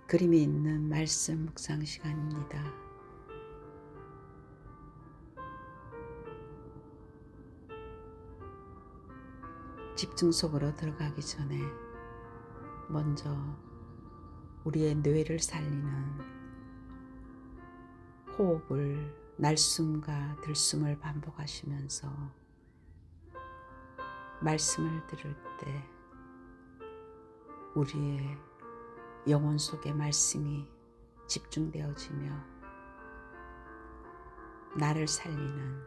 그림이 있는 말씀 묵상 시간입니다. 집중 속으로 들어가기 전에 먼저 우리의 뇌를 살리는 호흡을 날숨과 들숨을 반복하시면서 말씀을 들을 때 우리의 영혼 속의 말씀이 집중되어지며 나를 살리는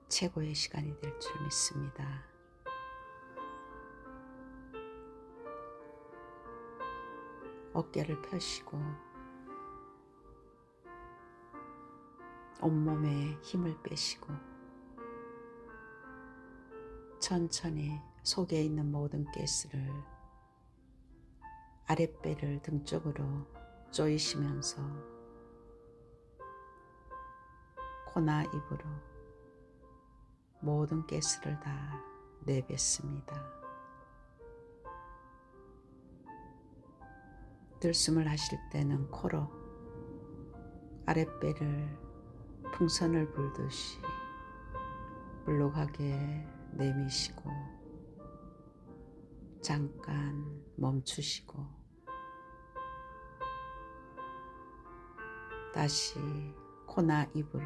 최고의 시간이 될 줄 믿습니다. 어깨를 펴시고 온몸에 힘을 빼시고 천천히 속에 있는 모든 가스를 아랫배를 등 쪽으로 조이시면서 코나 입으로 모든 가스를 다 내뱉습니다. 들숨을 하실 때는 코로 아랫배를 풍선을 불듯이 물록하게 내미시고 잠깐 멈추시고 다시 코나 입으로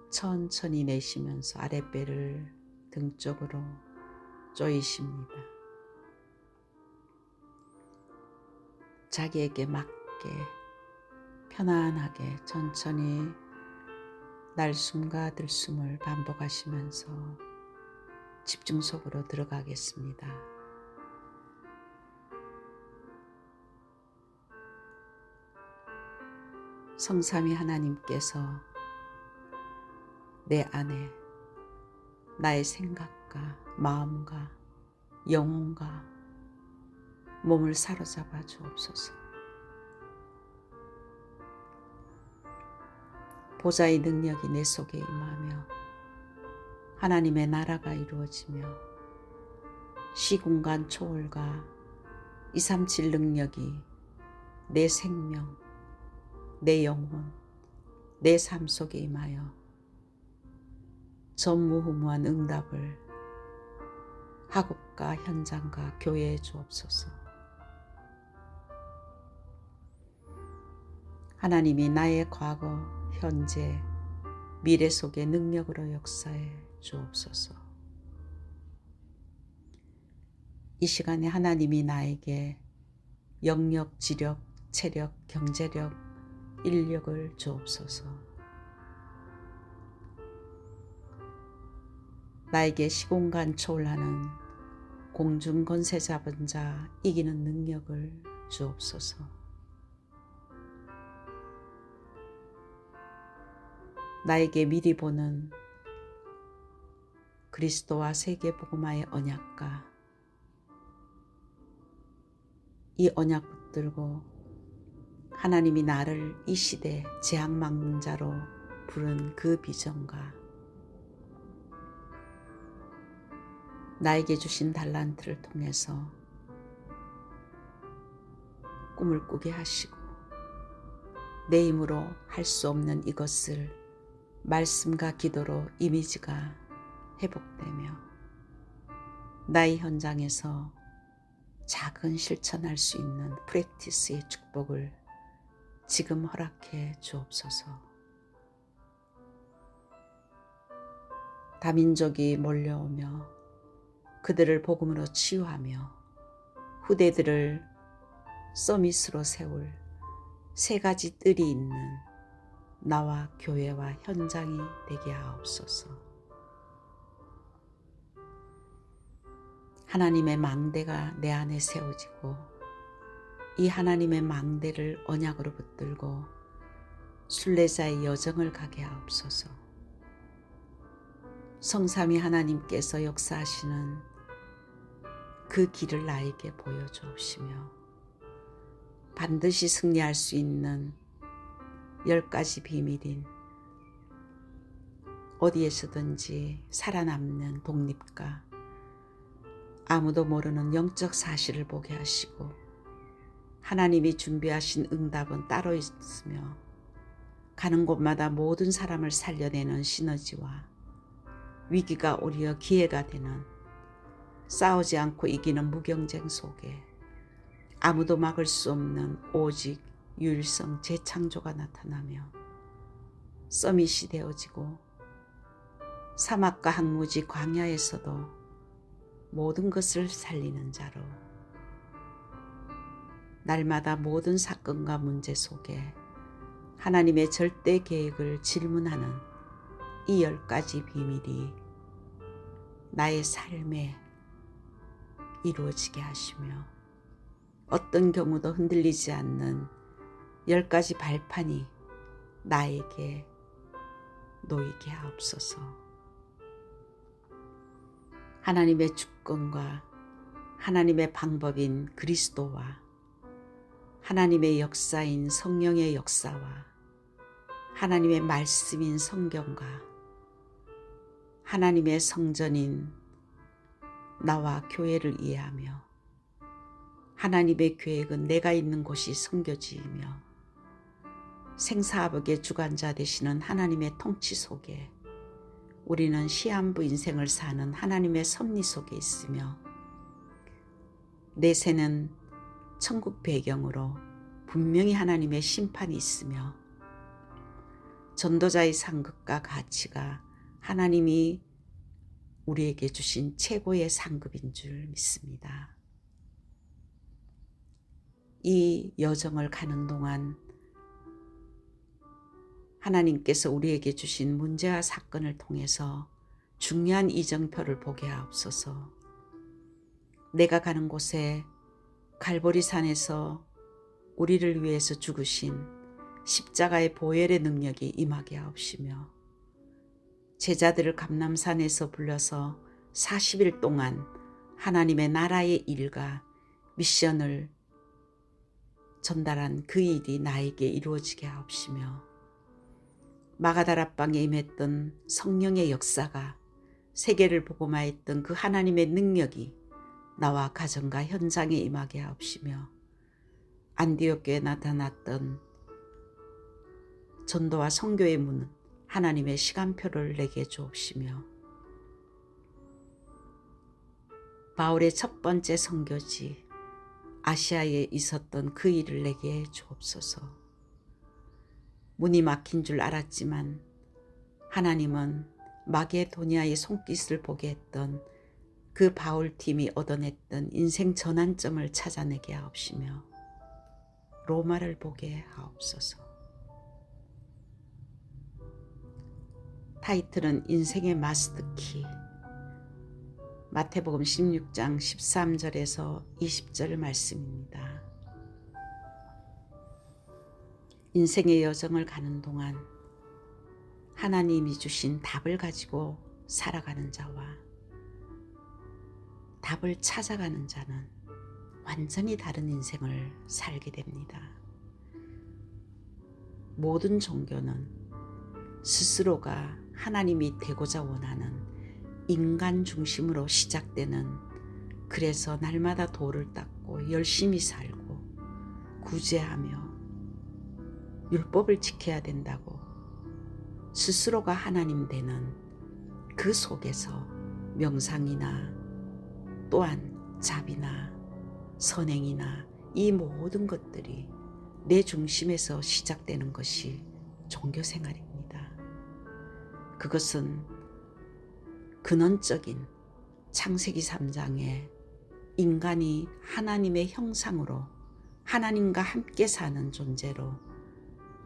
천천히 내쉬면서 아랫배를 등 쪽으로 조이십니다. 자기에게 맞게 편안하게 천천히 날숨과 들숨을 반복하시면서 집중 속으로 들어가겠습니다. 성삼위 하나님께서 내 안에 나의 생각과 마음과 영혼과 몸을 사로잡아 주옵소서. 보좌의 능력이 내 속에 임하며 하나님의 나라가 이루어지며 시공간 초월과 237 능력이 내 생명, 내 영혼, 내 삶 속에 임하여 전무후무한 응답을 학업과 현장과 교회에 주옵소서. 하나님이 나의 과거, 현재, 미래 속의 능력으로 역사해 주옵소서. 이 시간에 하나님이 나에게 영력, 지력, 체력, 경제력, 인력을 주옵소서. 나에게 시공간 초월하는 공중 권세 잡은 자 이기는 능력을 주옵소서. 나에게 미리 보는 그리스도와 세계 복음화의 언약과 이 언약 붙들고 하나님이 나를 이 시대 재앙 막는 자로 부른 그 비전과 나에게 주신 달란트를 통해서 꿈을 꾸게 하시고 내 힘으로 할 수 없는 이것을 말씀과 기도로 이미지가 회복되며 나의 현장에서 작은 실천할 수 있는 프랙티스의 축복을 지금 허락해 주옵소서. 다민족이 몰려오며 그들을 복음으로 치유하며 후대들을 서밋으로 세울 세 가지 뜰이 있는 나와 교회와 현장이 되게 하옵소서. 하나님의 망대가 내 안에 세워지고 이 하나님의 망대를 언약으로 붙들고 순례자의 여정을 가게 하옵소서. 성삼위 하나님께서 역사하시는 그 길을 나에게 보여주옵시며 반드시 승리할 수 있는 10가지 비밀인 어디에서든지 살아남는 독립과 아무도 모르는 영적 사실을 보게 하시고 하나님이 준비하신 응답은 따로 있으며 가는 곳마다 모든 사람을 살려내는 시너지와 위기가 오히려 기회가 되는 싸우지 않고 이기는 무경쟁 속에 아무도 막을 수 없는 오직 유일성 재창조가 나타나며 서밋이 되어지고 사막과 항무지 광야에서도 모든 것을 살리는 자로 날마다 모든 사건과 문제 속에 하나님의 절대 계획을 질문하는 이 10가지 비밀이 나의 삶에 이루어지게 하시며 어떤 경우도 흔들리지 않는 10가지 발판이 나에게 놓이게 하옵소서. 하나님의 주권과 하나님의 방법인 그리스도와 하나님의 역사인 성령의 역사와 하나님의 말씀인 성경과 하나님의 성전인 나와 교회를 이해하며 하나님의 계획은 내가 있는 곳이 성교지이며 생사화복의 주관자 되시는 하나님의 통치 속에 우리는 시한부 인생을 사는 하나님의 섭리 속에 있으며 내세는 천국 배경으로 분명히 하나님의 심판이 있으며 전도자의 상급과 가치가 하나님이 우리에게 주신 최고의 상급인 줄 믿습니다. 이 여정을 가는 동안 하나님께서 우리에게 주신 문제와 사건을 통해서 중요한 이정표를 보게 하옵소서. 내가 가는 곳에 갈보리산에서 우리를 위해서 죽으신 십자가의 보혈의 능력이 임하게 하옵시며 제자들을 감람산에서 불러서 40일 동안 하나님의 나라의 일과 미션을 전달한 그 일이 나에게 이루어지게 하옵시며 마가다락방에 임했던 성령의 역사가 세계를 복음화했던 그 하나님의 능력이 나와 가정과 현장에 임하게 하옵시며 안디옥교에 나타났던 전도와 선교의 문 하나님의 시간표를 내게 주옵시며 바울의 첫 번째 선교지 아시아에 있었던 그 일을 내게 주옵소서. 문이 막힌 줄 알았지만 하나님은 마게도니아의 손깃을 보게 했던 그 바울팀이 얻어냈던 인생 전환점을 찾아내게 하옵시며 로마를 보게 하옵소서. 타이틀은 인생의 마스터키. 마태복음 16장 13절에서 20절 말씀입니다. 인생의 여정을 가는 동안 하나님이 주신 답을 가지고 살아가는 자와 답을 찾아가는 자는 완전히 다른 인생을 살게 됩니다. 모든 종교는 스스로가 하나님이 되고자 원하는 인간 중심으로 시작되는, 그래서 날마다 돌을 닦고 열심히 살고 구제하며 율법을 지켜야 된다고 스스로가 하나님 되는 그 속에서 명상이나 또한 자비나 선행이나 이 모든 것들이 내 중심에서 시작되는 것이 종교생활입니다. 그것은 근원적인 창세기 3장에 인간이 하나님의 형상으로 하나님과 함께 사는 존재로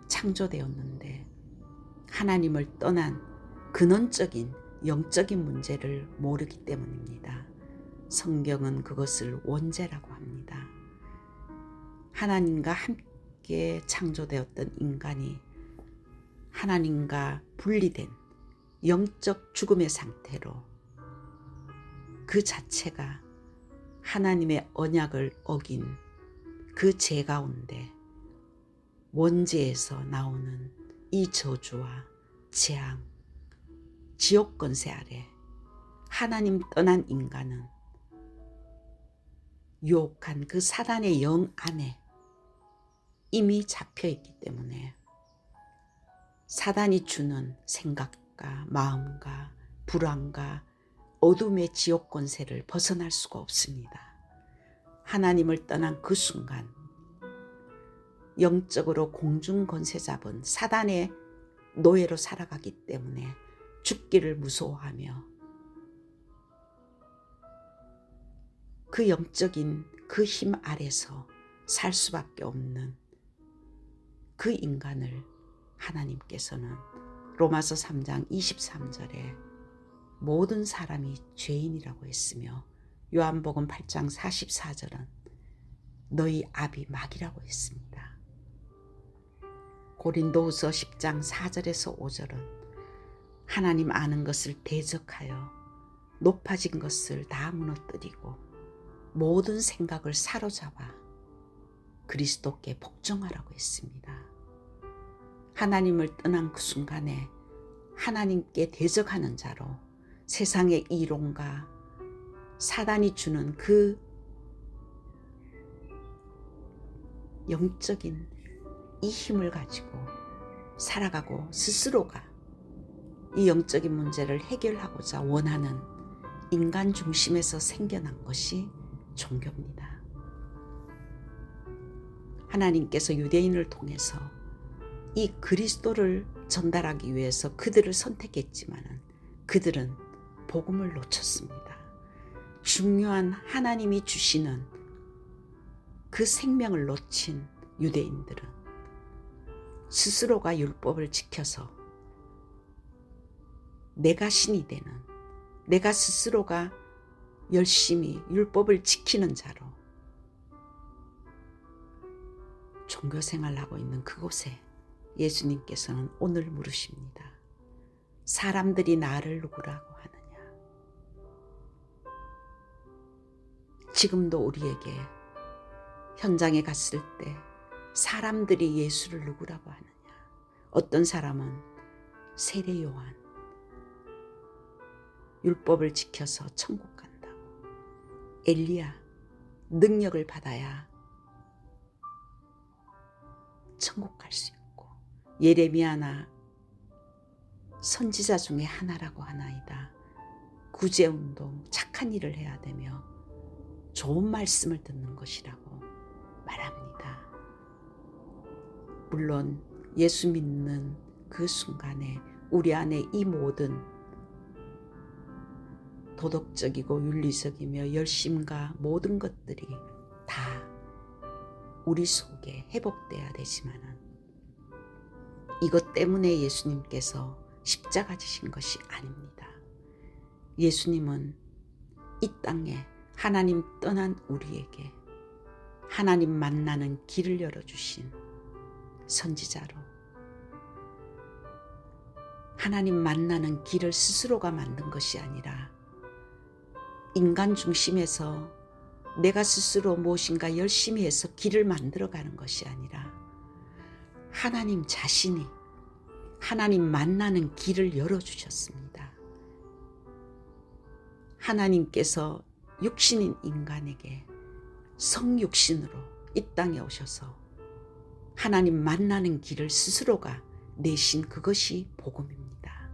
창조되었는데 하나님을 떠난 근원적인 영적인 문제를 모르기 때문입니다. 성경은 그것을 원죄라고 합니다. 하나님과 함께 창조되었던 인간이 하나님과 분리된 영적 죽음의 상태로 그 자체가 하나님의 언약을 어긴 그 죄 가운데 원죄에서 나오는 이 저주와 재앙, 지옥 권세 아래 하나님 떠난 인간은 유혹한 그 사단의 영 안에 이미 잡혀 있기 때문에 사단이 주는 생각과 마음과 불안과 어둠의 지옥 권세를 벗어날 수가 없습니다. 하나님을 떠난 그 순간 영적으로 공중 권세 잡은 사단의 노예로 살아가기 때문에 죽기를 무서워하며 그 영적인 그 힘 아래서 살 수밖에 없는 그 인간을 하나님께서는 로마서 3장 23절에 모든 사람이 죄인이라고 했으며 요한복음 8장 44절은 너희 압이 막이라고 했습니다. 고린도후서 10장 4절에서 5절은 하나님 아는 것을 대적하여 높아진 것을 다 무너뜨리고 모든 생각을 사로잡아 그리스도께 복종하라고 했습니다. 하나님을 떠난 그 순간에 하나님께 대적하는 자로 세상의 이론과 사단이 주는 그 영적인 이 힘을 가지고 살아가고 스스로가 이 영적인 문제를 해결하고자 원하는 인간 중심에서 생겨난 것이 종교입니다. 하나님께서 유대인을 통해서 이 그리스도를 전달하기 위해서 그들을 선택했지만 그들은 복음을 놓쳤습니다. 중요한 하나님이 주시는 그 생명을 놓친 유대인들은 스스로가 율법을 지켜서 내가 신이 되는, 내가 스스로가 열심히 율법을 지키는 자로 종교생활을 하고 있는 그곳에 예수님께서는 오늘 물으십니다. 사람들이 나를 누구라고 하느냐? 지금도 우리에게 현장에 갔을 때 사람들이 예수를 누구라고 하느냐? 어떤 사람은 세례 요한, 율법을 지켜서 천국 간다고. 엘리야, 능력을 받아야 천국 갈 수 있고. 예레미야나 선지자 중에 하나라고 하나이다. 구제운동, 착한 일을 해야 되며 좋은 말씀을 듣는 것이라고 말합니다. 물론 예수 믿는 그 순간에 우리 안에 이 모든 도덕적이고 윤리적이며 열심과 모든 것들이 다 우리 속에 회복돼야 되지만은 이것 때문에 예수님께서 십자가 지신 것이 아닙니다. 예수님은 이 땅에 하나님 떠난 우리에게 하나님 만나는 길을 열어주신 선지자로 하나님 만나는 길을 스스로가 만든 것이 아니라 인간 중심에서 내가 스스로 무엇인가 열심히 해서 길을 만들어가는 것이 아니라 하나님 자신이 하나님 만나는 길을 열어주셨습니다. 하나님께서 육신인 인간에게 성육신으로 이 땅에 오셔서 하나님 만나는 길을 스스로가 내신 그것이 복음입니다.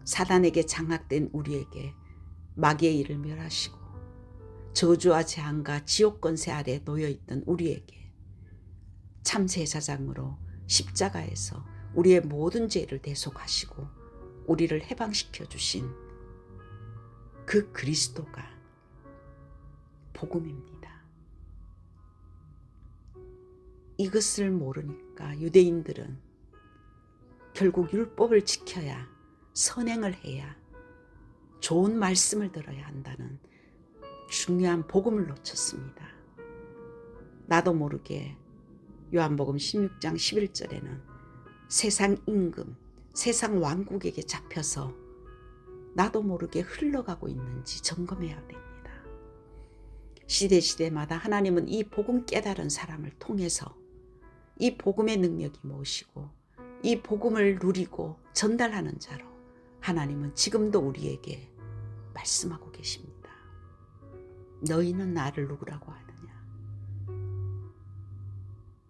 사단에게 장악된 우리에게 마귀의 일을 멸하시고 저주와 재앙과 지옥 권세 아래 놓여있던 우리에게 참제사장으로 십자가에서 우리의 모든 죄를 대속하시고 우리를 해방시켜 주신 그 그리스도가 복음입니다. 이것을 모르니까 유대인들은 결국 율법을 지켜야 선행을 해야 좋은 말씀을 들어야 한다는 중요한 복음을 놓쳤습니다. 나도 모르게 요한복음 16장 11절에는 세상 임금, 세상 왕국에게 잡혀서 나도 모르게 흘러가고 있는지 점검해야 됩니다. 시대마다 하나님은 이 복음 깨달은 사람을 통해서 이 복음의 능력이 무엇이고 이 복음을 누리고 전달하는 자로 하나님은 지금도 우리에게 말씀하고 계십니다. 너희는 나를 누구라고 하느냐.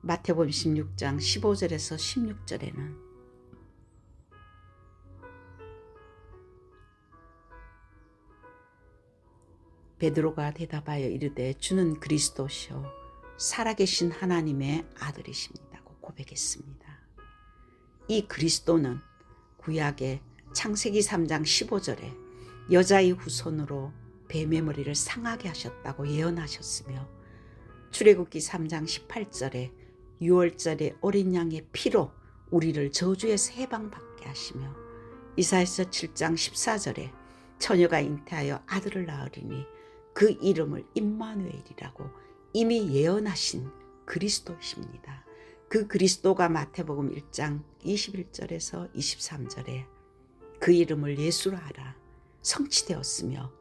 마태복음 16장 15절에서 16절에는 베드로가 대답하여 이르되 주는 그리스도시요 살아계신 하나님의 아들이십니다고 고백했습니다. 이 그리스도는 구약의 창세기 3장 15절에 여자의 후손으로 뱀의 머리를 상하게 하셨다고 예언하셨으며 출애굽기 3장 18절에 6월절에 어린 양의 피로 우리를 저주에서 해방받게 하시며 이사야서 7장 14절에 처녀가 잉태하여 아들을 낳으리니 그 이름을 임마누엘이라고 이미 예언하신 그리스도이십니다. 그 그리스도가 마태복음 1장 21절에서 23절에 그 이름을 예수라 하라 성취되었으며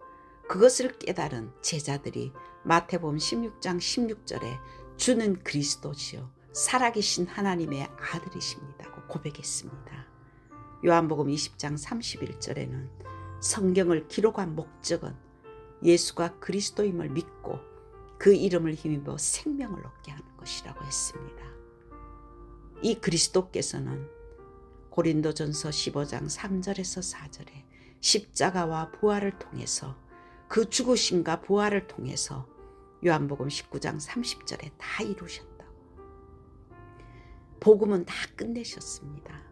그것을 깨달은 제자들이 마태복음 16장 16절에 주는 그리스도시요 살아계신 하나님의 아들이십니다고 고백했습니다. 요한복음 20장 31절에는 성경을 기록한 목적은 예수가 그리스도임을 믿고 그 이름을 힘입어 생명을 얻게 하는 것이라고 했습니다. 이 그리스도께서는 고린도전서 15장 3절에서 4절에 십자가와 부활을 통해서 그 죽으심과 부활을 통해서 요한복음 19장 30절에 다 이루셨다고. 복음은 다 끝내셨습니다.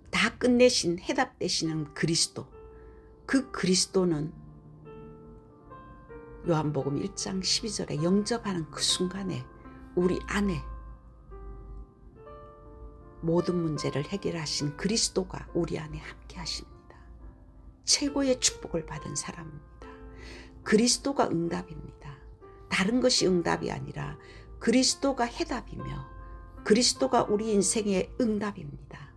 다 끝내신 해답되시는 그리스도. 그 그리스도는 요한복음 1장 12절에 영접하는 그 순간에 우리 안에 모든 문제를 해결하신 그리스도가 우리 안에 함께 하십니다. 최고의 축복을 받은 사람입니다. 그리스도가 응답입니다. 다른 것이 응답이 아니라 그리스도가 해답이며 그리스도가 우리 인생의 응답입니다.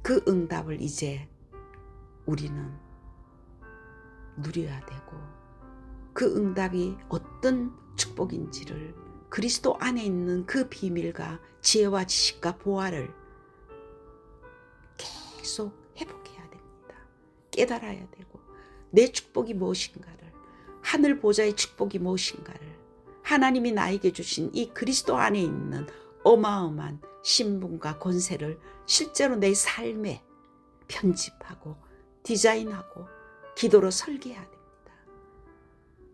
그 응답을 이제 우리는 누려야 되고 그 응답이 어떤 축복인지를 그리스도 안에 있는 그 비밀과 지혜와 지식과 보화를 계속 회복해야 됩니다. 깨달아야 되고 내 축복이 무엇인가를 하늘 보좌의 축복이 무엇인가를 하나님이 나에게 주신 이 그리스도 안에 있는 어마어마한 신분과 권세를 실제로 내 삶에 편집하고 디자인하고 기도로 설계해야 됩니다.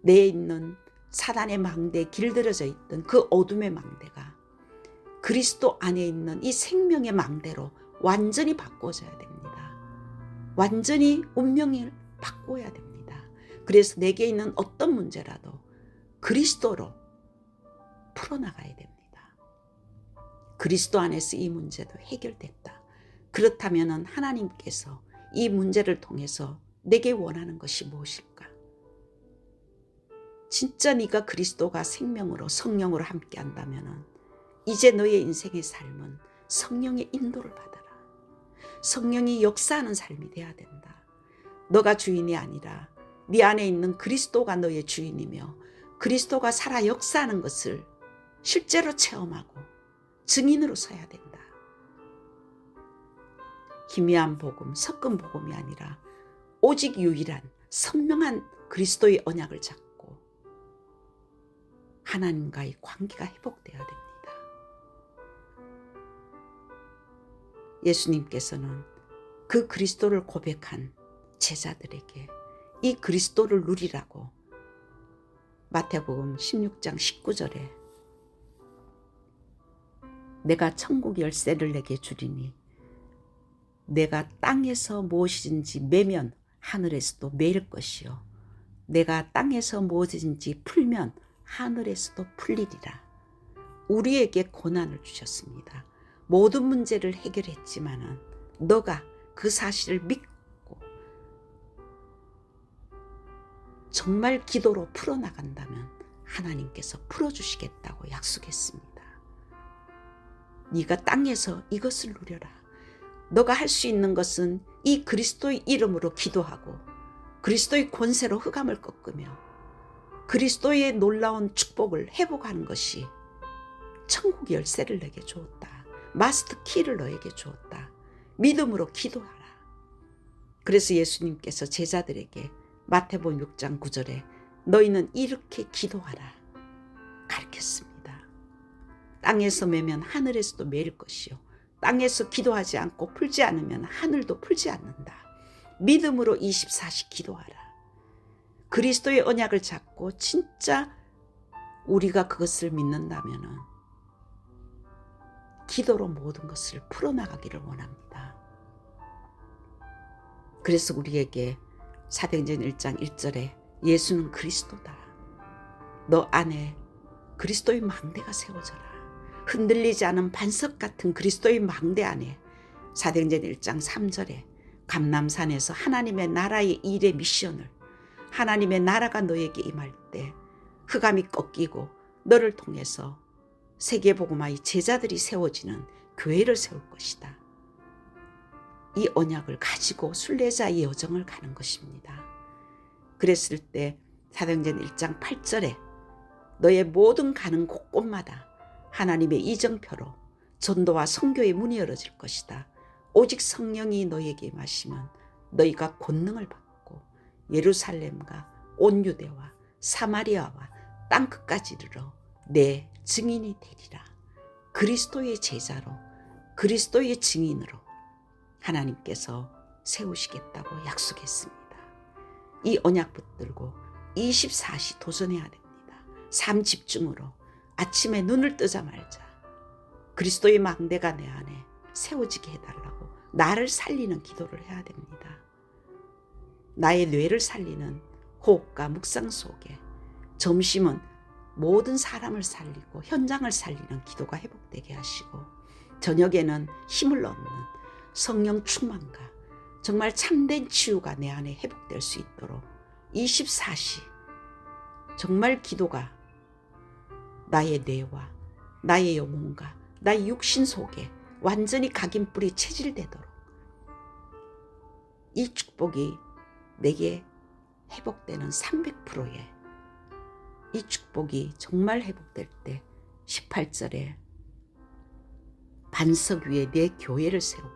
내에 있는 사단의 망대에 길들여져 있던 그 어둠의 망대가 그리스도 안에 있는 이 생명의 망대로 완전히 바꿔져야 됩니다. 완전히 운명을 바꿔야 됩니다. 그래서 내게 있는 어떤 문제라도 그리스도로 풀어나가야 됩니다. 그리스도 안에서 이 문제도 해결됐다. 그렇다면 하나님께서 이 문제를 통해서 내게 원하는 것이 무엇일까? 진짜 네가 그리스도가 생명으로 성령으로 함께 한다면 이제 너의 인생의 삶은 성령의 인도를 받아라. 성령이 역사하는 삶이 돼야 된다. 너가 주인이 아니라 네 안에 있는 그리스도가 너의 주인이며 그리스도가 살아 역사하는 것을 실제로 체험하고 증인으로 서야 된다. 희미한 복음, 섞은 복음이 아니라 오직 유일한 선명한 그리스도의 언약을 잡고 하나님과의 관계가 회복되어야 됩니다. 예수님께서는 그 그리스도를 고백한 제자들에게 이 그리스도를 누리라고 마태복음 16장 19절에 내가 천국 열쇠를 내게 주리니 내가 땅에서 무엇이든지 매면 하늘에서도 매일 것이요 내가 땅에서 무엇이든지 풀면 하늘에서도 풀리리라. 우리에게 고난을 주셨습니다. 모든 문제를 해결했지만은 너가 그 사실을 믿고 정말 기도로 풀어나간다면 하나님께서 풀어주시겠다고 약속했습니다. 네가 땅에서 이것을 누려라. 너가 할 수 있는 것은 이 그리스도의 이름으로 기도하고 그리스도의 권세로 흑암을 꺾으며 그리스도의 놀라운 축복을 회복하는 것이 천국 열쇠를 내게 주었다. 마스터 키를 너에게 주었다. 믿음으로 기도하라. 그래서 예수님께서 제자들에게 마태복음 6장 9절에 너희는 이렇게 기도하라 가르쳤습니다. 땅에서 매면 하늘에서도 매일 것이요 땅에서 기도하지 않고 풀지 않으면 하늘도 풀지 않는다. 믿음으로 24시 기도하라. 그리스도의 언약을 잡고 진짜 우리가 그것을 믿는다면 기도로 모든 것을 풀어나가기를 원합니다. 그래서 우리에게 사도행전 1장 1절에 예수는 그리스도다. 너 안에 그리스도의 망대가 세워져라. 흔들리지 않은 반석 같은 그리스도의 망대 안에 사도행전 1장 3절에 감람산에서 하나님의 나라의 일의 미션을 하나님의 나라가 너에게 임할 때 흑암이 꺾이고 너를 통해서 세계복음화의 제자들이 세워지는 교회를 세울 것이다. 이 언약을 가지고 순례자의 여정을 가는 것입니다. 그랬을 때 사도행전 1장 8절에 너의 모든 가는 곳곳마다 하나님의 이정표로 전도와 선교의 문이 열어질 것이다. 오직 성령이 너에게 임하시면 너희가 권능을 받고 예루살렘과 온 유대와 사마리아와 땅끝까지 이르러 내 증인이 되리라. 그리스도의 제자로 그리스도의 증인으로 하나님께서 세우시겠다고 약속했습니다. 이 언약 붙들고 24시 도전해야 됩니다. 삶 집중으로 아침에 눈을 뜨자마자 그리스도의 망대가 내 안에 세워지게 해달라고 나를 살리는 기도를 해야 됩니다. 나의 뇌를 살리는 호흡과 묵상 속에 점심은 모든 사람을 살리고 현장을 살리는 기도가 회복되게 하시고 저녁에는 힘을 얻는 성령 충만과 정말 참된 치유가 내 안에 회복될 수 있도록 24시 정말 기도가 나의 뇌와 나의 영혼과 나의 육신 속에 완전히 각인뿔이 체질되도록 이 축복이 내게 회복되는 300%의 이 축복이 정말 회복될 때 18절에 반석 위에 내 교회를 세우고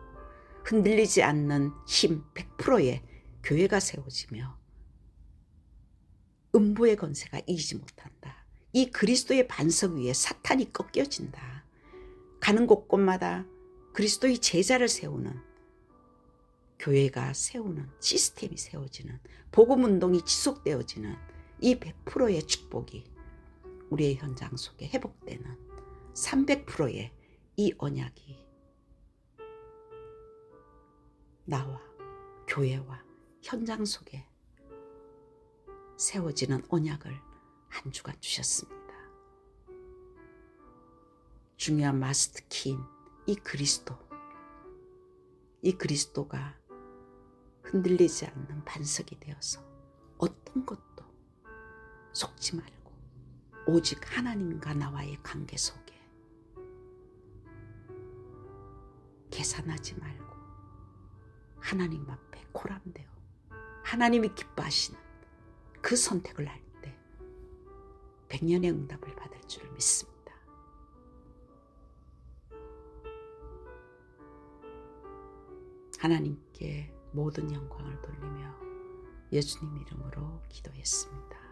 흔들리지 않는 힘 100%의 교회가 세워지며 음부의 권세가 이기지 못한다. 이 그리스도의 반석 위에 사탄이 꺾여진다. 가는 곳곳마다 그리스도의 제자를 세우는 교회가 세우는 시스템이 세워지는 복음운동이 지속되어지는 이 100%의 축복이 우리의 현장 속에 회복되는 300%의 이 언약이 나와 교회와 현장 속에 세워지는 언약을 한 주간 주셨습니다. 중요한 마스터 키인 이 그리스도가 흔들리지 않는 반석이 되어서 어떤 것도 속지 말고 오직 하나님과 나와의 관계 속에 계산하지 말고 하나님 앞에 고람되어 하나님이 기뻐하시는 그 선택을 할 때 100년의 응답을 받을 줄 믿습니다. 하나님께 모든 영광을 돌리며 예수님 이름으로 기도했습니다.